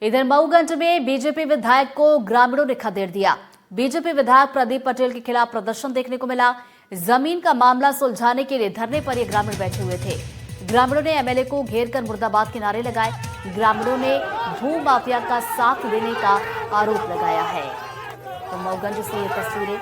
इधर मऊगंज में बीजेपी विधायक को ग्रामीणों ने खदेड़ दिया। बीजेपी विधायक प्रदीप पटेल के खिलाफ प्रदर्शन देखने को मिला। जमीन का मामला सुलझाने के लिए धरने पर ये ग्रामीण बैठे हुए थे। ग्रामीणों ने एमएलए को घेरकर मुर्दाबाद के नारे लगाए। ग्रामीणों ने भू माफिया का साथ देने का आरोप लगाया है। तो मऊगंज से ये तस्वीरें,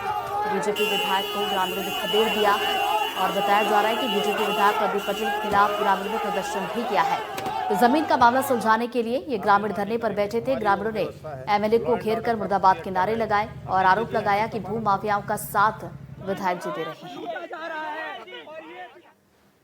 बीजेपी विधायक को ग्रामीणों ने खदेड़ दिया और बताया जा रहा है कि बीजेपी विधायक प्रदीप पटेल के खिलाफ ग्रामीणों ने प्रदर्शन भी किया है। तो जमीन का मामला सुलझाने के लिए ये ग्रामीण धरने पर बैठे थे। ग्रामीणों ने एमएलए को घेरकर मुर्दाबाद के नारे लगाए और आरोप लगाया कि भू माफियाओं का साथ विधायक जी दे रहे हैं।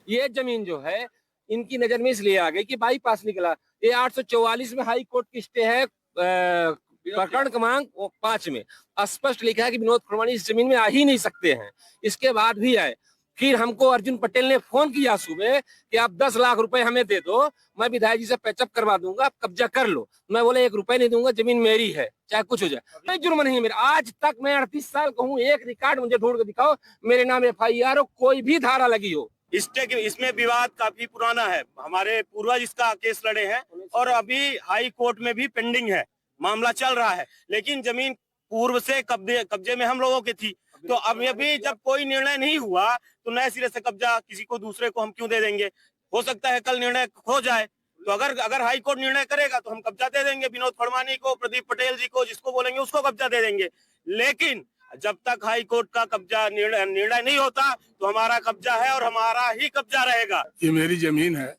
ये जमीन जो है इनकी नजर में इसलिए आ गई कि बाईपास निकला। ये 844 में हाई कोर्ट की स्टे है, प्रकरण क्रमांक 5 में स्पष्ट लिखा है कि विनोद खुरवानी इस जमीन में आ ही नहीं सकते हैं। इसके बाद भी आए। फिर हमको अर्जुन पटेल ने फोन किया सुबह कि आप 10 लाख रुपए हमें दे दो, मैं विधायक जी से पैचअप करवा दूंगा, आप कब्जा कर लो। मैं बोले 1 रुपए नहीं दूंगा, जमीन मेरी है, चाहे कुछ हो जाए, कोई जुर्म नहीं है मेरा। आज तक मैं 38 साल का हूँ, एक रिकॉर्ड मुझे ढूंढ के दिखाओ मेरे नाम FIR हो, कोई भी धारा लगी हो। इसमें विवाद काफी पुराना है। हमारे पूर्वज इसका केस लड़े हैं और अभी हाई कोर्ट में भी पेंडिंग है, मामला चल रहा है। लेकिन जमीन पूर्व से कब्जे में हम लोगों की थी। तो अब अभी जब कोई निर्णय नहीं हुआ तो नए सिरे से कब्जा किसी को दूसरे को हम क्यों दे देंगे। हो सकता है कल निर्णय हो जाए, तो अगर हाई कोर्ट निर्णय करेगा तो हम कब्जा दे देंगे विनोद खुरवानी को, प्रदीप पटेल जी को, जिसको बोलेंगे उसको कब्जा दे देंगे। लेकिन जब तक हाई कोर्ट का कब्जा निर्णय नहीं होता तो हमारा कब्जा है और हमारा ही कब्जा रहेगा। ये मेरी जमीन है,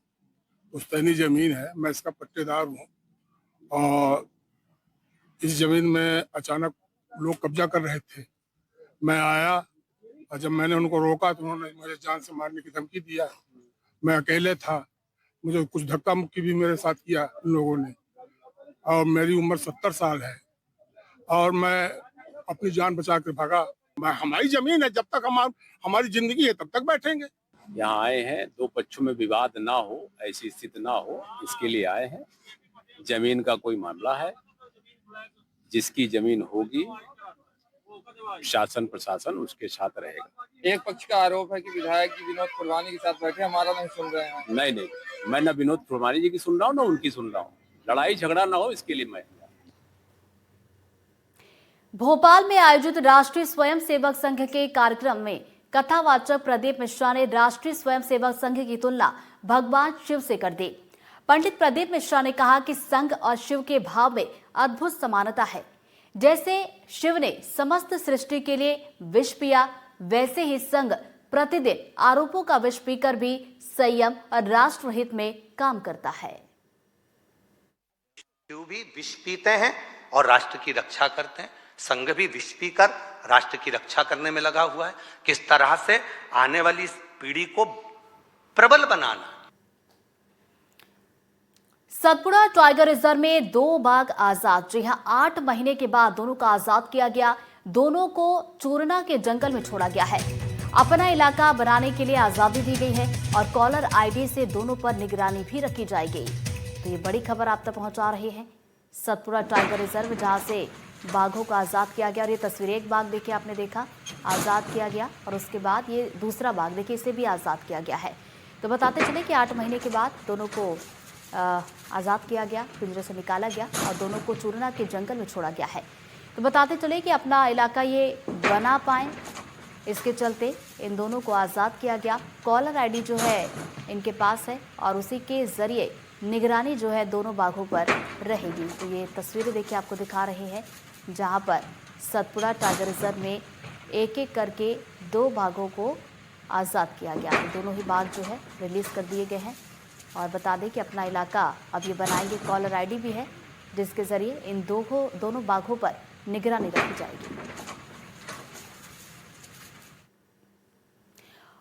पुश्तैनी जमीन है, मैं इसका पट्टेदार हूँ। और इस जमीन में अचानक लोग कब्जा कर रहे थे। मैं आया और जब मैंने उनको रोका तो उन्होंने मुझे जान से मारने की धमकी दिया। मैं अकेले था, मुझे कुछ धक्का मुक्की भी मेरे साथ किया इन लोगों ने। और मेरी उम्र 70 साल है और मैं अपनी जान बचा के भागा। हमारी जमीन है, जब तक हमारी जिंदगी है तब तक बैठेंगे। यहाँ आए हैं, दो पक्षों में विवाद ना हो, ऐसी स्थिति ना हो, इसके लिए आए हैं। जमीन का कोई मामला है, जिसकी जमीन होगी शासन प्रशासन उसके साथ रहेगा। एक पक्ष का आरोप है कि विधायक जी विनोद खुरवानी के साथ बैठे, हमारा नहीं सुन रहे हैं। नहीं, मैं ना विनोद खुरवानी जी की सुन रहा हूँ ना उनकी सुन रहा हूँ। लड़ाई झगड़ा ना हो, इसके लिए मैं। भोपाल में आयोजित राष्ट्रीय स्वयंसेवक संघ के कार्यक्रम में कथावाचक प्रदीप मिश्रा ने राष्ट्रीय स्वयंसेवक संघ की तुलना भगवान शिव से कर दी। पंडित प्रदीप मिश्रा ने कहा कि संघ और शिव के भाव में अद्भुत समानता है। जैसे शिव ने समस्त सृष्टि के लिए विष पिया, वैसे ही संघ प्रतिदिन आरोपों का विष पीकर भी संयम और राष्ट्रहित में काम करता है। शिव भी विष पीते हैं और राष्ट्र की रक्षा करते हैं। संघ भी विष पीकर राष्ट्र की रक्षा करने में लगा हुआ है। किस तरह से आने वाली पीढ़ी को प्रबल बनाना। सतपुड़ा टाइगर रिजर्व में 2 बाघ आजाद। जी हां, 8 महीने के बाद दोनों को आजाद किया गया। दोनों को चूरना के जंगल में छोड़ा गया है। अपना इलाका बनाने के लिए आजादी दी गई है और कॉलर आईडी से दोनों पर निगरानी भी रखी जाएगी। तो ये बड़ी खबर आप तक पहुंचा रहे हैं सतपुड़ा टाइगर रिजर्व, जहां से बाघों को आजाद किया गया। और ये तस्वीर, एक बाघ देखिए, आपने देखा आजाद किया गया और उसके बाद ये दूसरा बाघ देखिए, इसे भी आजाद किया गया है। तो बताते चले कि 8 महीने के बाद दोनों को आज़ाद किया गया, पिंजरे से निकाला गया और दोनों को चूरना के जंगल में छोड़ा गया है। तो बताते चले कि अपना इलाका ये बना पाएं, इसके चलते इन दोनों को आज़ाद किया गया। कॉलर आईडी जो है इनके पास है और उसी के ज़रिए निगरानी जो है दोनों बाघों पर रहेगी। तो ये तस्वीरें देखिए आपको दिखा रहे हैं, जहाँ पर सतपुड़ा टाइगर रिजर्व में एक एक करके 2 बाघों को आज़ाद किया गया। तो दोनों ही बाघ जो है रिलीज़ कर दिए गए हैं। और बता दें कि अपना इलाका अब ये बनाएंगे, कॉलर आईडी भी है जिसके जरिए इन दोनों बाघों पर निगरानी रखी जाएगी।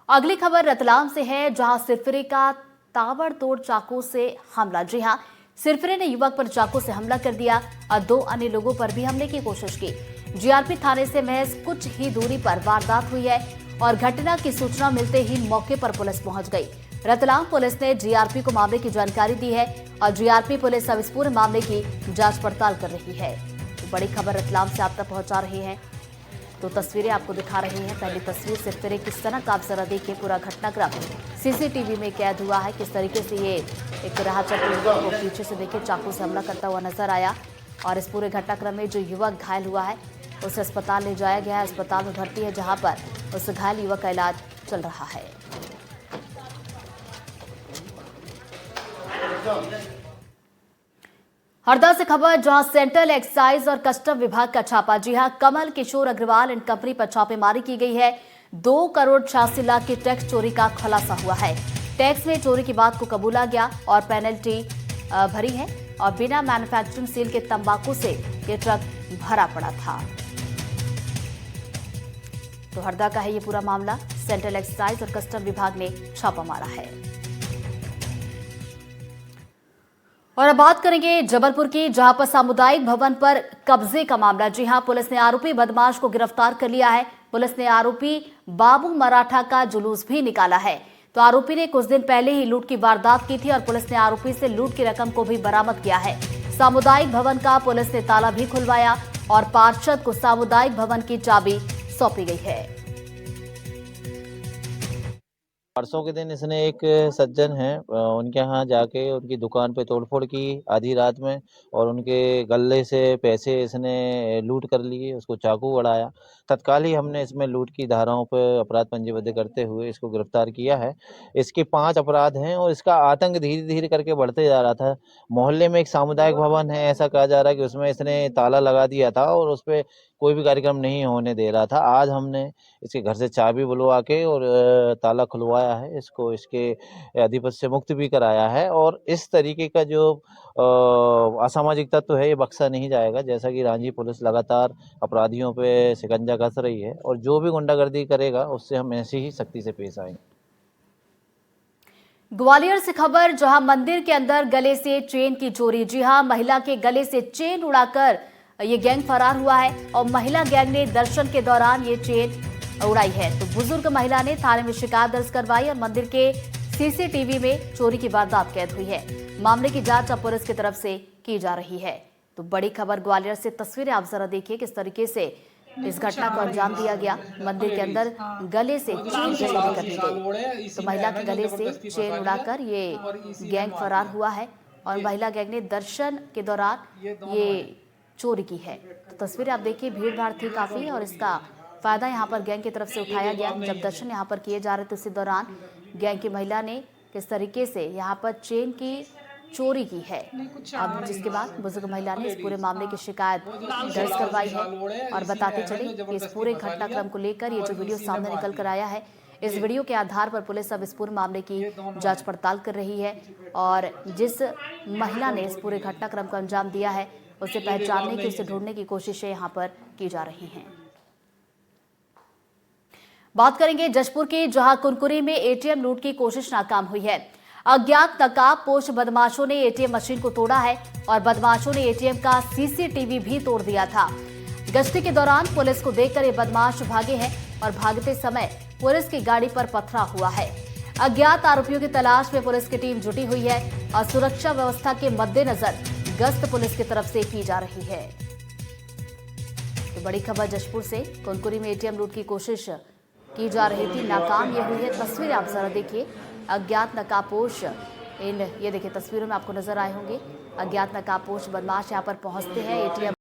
अगली खबर रतलाम से है, जहां सिरफिरे का ताबड़तोड़ चाकू से हमला। जी हां, सिरफिरे ने युवक पर चाकू से हमला कर दिया और 2 अन्य लोगों पर भी हमले की कोशिश की। जीआरपी थाने से महज कुछ ही दूरी पर वारदात हुई है और घटना की सूचना मिलते ही मौके पर पुलिस पहुंच गई। रतलाम पुलिस ने जीआरपी को मामले की जानकारी दी है और जीआरपी पुलिस अब इस पूरे मामले की जांच पड़ताल कर रही है। तो बड़ी खबर रतलाम से आप तक पहुंचा रही है। तो तस्वीरें आपको दिखा रही हैं। पहली तस्वीर से फिर किस तरह का आप जरा देखिए पूरा घटनाक्रम सीसीटीवी में कैद हुआ है। किस तरीके से ये एक राह चलते युवक को पीछे से देखिए चाकू से हमला करता हुआ नजर आया और इस पूरे घटनाक्रम में जो युवक घायल हुआ है उसे अस्पताल ले जाया गया है। अस्पताल में भर्ती है जहां पर उस घायल युवक का इलाज चल रहा है। हरदा से खबर जहां सेंट्रल एक्साइज और कस्टम विभाग का छापा। जी हां, कमल किशोर अग्रवाल एंड कंपनी पर छापेमारी की गई है। 2 करोड़ 86 लाख की टैक्स चोरी का खुलासा हुआ है। टैक्स में चोरी की बात को कबूला गया और पेनल्टी भरी है और बिना मैन्युफैक्चरिंग सील के तंबाकू से ये ट्रक भरा पड़ा था। तो हरदा का है ये पूरा मामला। सेंट्रल एक्साइज और कस्टम विभाग ने छापा मारा है। और अब बात करेंगे जबलपुर की, जहां पर सामुदायिक भवन पर कब्जे का मामला। जी हां, पुलिस ने आरोपी बदमाश को गिरफ्तार कर लिया है। पुलिस ने आरोपी बाबू मराठा का जुलूस भी निकाला है। तो आरोपी ने कुछ दिन पहले ही लूट की वारदात की थी और पुलिस ने आरोपी से लूट की रकम को भी बरामद किया है। सामुदायिक भवन का पुलिस ने ताला भी खुलवाया और पार्षद को सामुदायिक भवन की चाबी सौंपी गई है। परसों के दिन इसने एक सज्जन हैं उनके यहाँ जाके उनकी दुकान पे तोड़फोड़ की आधी रात में और उनके गले से पैसे इसने लूट कर लिए, उसको चाकू अड़ाया। तत्काल ही हमने इसमें लूट की धाराओं पर अपराध पंजीबद्ध करते हुए इसको गिरफ्तार किया है। इसके 5 अपराध हैं और इसका आतंक धीरे धीरे करके बढ़ते जा रहा था। मोहल्ले में एक सामुदायिक भवन है, ऐसा कहा जा रहा है कि उसमें इसने ताला लगा दिया था और उस पर कोई भी कार्यक्रम नहीं होने दे रहा था। आज हमने इसके घर से चाबी बुलवा के और ताला खुलवाया है, इसको इसके अधिपति से मुक्त भी कराया है और इस तरीके का जो असामाजिक तत्व है ये बख्शा नहीं जाएगा। जैसा कि रांची पुलिस लगातार अपराधियों पे शिकंजा कस रही है और जो भी गुंडागर्दी करेगा उससे हम ऐसी ही सख्ती से पेश आएंगे। ग्वालियर से खबर, जहां मंदिर के अंदर गले से चेन की चोरी। जी हां, महिला के गले से चेन उड़ाकर ये गैंग फरार हुआ है और महिला गैंग ने दर्शन के दौरान ये चेन उड़ाई है। तो बुजुर्ग महिला ने थाने में शिकायत दर्ज करवाई और मंदिर के सीसीटीवी में चोरी की वारदात कैद हुई है। मामले की जांच अब पुलिस की तरफ से की जा रही है। तो बड़ी खबर ग्वालियर से, तस्वीरें आप जरा देखिए किस तरीके से इस घटना को अंजाम दिया गया। मंदिर के अंदर गले से चेन की चोरी कर ली गई। तो महिला के गले से चेन उड़ाकर ये गैंग फरार हुआ है और महिला गैंग ने दर्शन के दौरान ये चोरी की है। तो तस्वीरें आप देखिए, भीड़ भाड़ थी काफी और इसका फायदा यहाँ पर गैंग की तरफ से उठाया गया। जब दर्शन यहाँ पर किए जा रहे थे उसी दौरान गैंग की महिला ने किस तरीके से यहाँ पर चेन की चोरी की है। अब जिसके बाद बुजुर्ग महिला ने इस पूरे मामले की शिकायत दर्ज करवाई है और बताते चले कि इस पूरे घटनाक्रम को लेकर ये जो वीडियो सामने निकल कर आया है, इस वीडियो के आधार पर पुलिस अब इस पूरे मामले की जांच पड़ताल कर रही है और जिस महिला ने इस पूरे घटनाक्रम को अंजाम दिया है उसे पहचानने की, उसे ढूंढने की कोशिशें यहाँ पर की जा रही हैं। बात करेंगे जशपुर की, जहां कुरकुरी में एटीएम लूट की कोशिश नाकाम हुई है। अज्ञात नकाबपोश बदमाशों ने एटीएम मशीन को तोड़ा है और बदमाशों ने एटीएम का सीसीटीवी भी तोड़ दिया था। गश्ती के दौरान पुलिस को देखकर ये बदमाश भागे हैं और भागते समय पुलिस की गाड़ी पर पथरा हुआ है। अज्ञात आरोपियों की तलाश में पुलिस की टीम जुटी हुई है और सुरक्षा व्यवस्था के मद्देनजर गश्त पुलिस की तरफ से की जा रही है। तो बड़ी खबर जशपुर से, कुरकुरी में एटीएम लूट की कोशिश की जा रही थी, नाकाम ये हुई है। तस्वीरें आप जरा देखिए, अज्ञात नकाबपोश ये देखिए तस्वीरों में आपको नजर आए होंगे। अज्ञात नकाबपोश बदमाश यहाँ पर पहुंचते हैं एटीएम